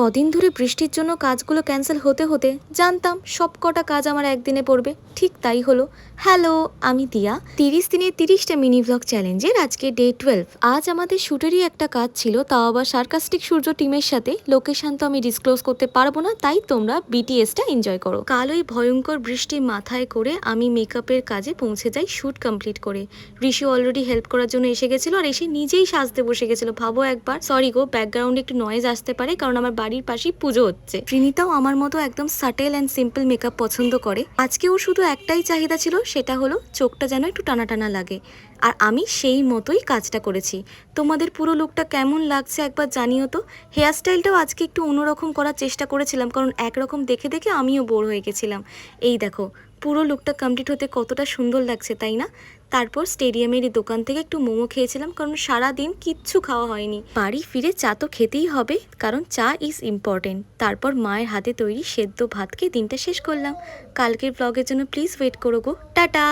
কদিন ধরে বৃষ্টির জন্য কাজগুলো ক্যান্সেল হতে হতে জানতাম সব কটা কাজ আমার একদিনে পড়বে, ঠিক তাই হলো। হ্যালো, আমি দিয়া। 30 দিনের 30টা মিনি ব্লগ চ্যালেঞ্জের আজকে ডে 12। আজ আমাদের শুটেরই একটা কাজ ছিল, তাও আবার সার্কাস্টিক সূর্য টিমের সাথে। লোকেশন তো আমি ডিসক্লোজ করতে পারবো না, তাই তোমরা বিটিএসটা এনজয় করো। কাল ওই ভয়ঙ্কর বৃষ্টি মাথায় করে আমি মেকআপের কাজে পৌঁছে যাই শুট কমপ্লিট করে। ঋষি অলরেডি হেল্প করার জন্য এসে গেছিল আর এসে নিজেই সাজতে বসে গেছিল। ভাবো একবার। সরি গো, ব্যাকগ্রাউন্ডে একটু নয়েজ আসতে পারে, কারণ আমার বাড়ির পাশেই পুজো হচ্ছে। ত্রিনিতাও আমার মতো একদম সাটেল অ্যান্ড সিম্পল মেকআপ পছন্দ করে। আজকে ওর শুধু একটাই চাহিদা ছিল, সেটা হলো চোখটা যেন একটু টানা টানা লাগে, আর আমি সেই মতোই কাজটা করেছি। তোমাদের পুরো লুকটা কেমন লাগছে একবার জানিও তো। হেয়ার স্টাইলটাও আজকে একটু অন্যরকম করার চেষ্টা করেছিলাম, কারণ একরকম দেখে দেখে আমিও বোর হয়ে গেছিলাম। এই দেখো পুরো লুকটা কমপ্লিট হতে কতটা সুন্দর লাগছে, তাই না? তারপর স্টেডিয়ামের এই দোকান থেকে একটু মোমো খেয়েছিলাম, কারণ সারাদিন কিচ্ছু খাওয়া হয়নি। বাড়ি ফিরে চা তো খেতেই হবে, কারণ চা ইজ ইম্পর্টেন্ট। তারপর মায়ের হাতে তৈরি সেদ্ধ ভাত খেয়ে দিনটা শেষ করলাম। কালকের ব্লগের জন্য প্লিজ ওয়েট করো গো। টাটা।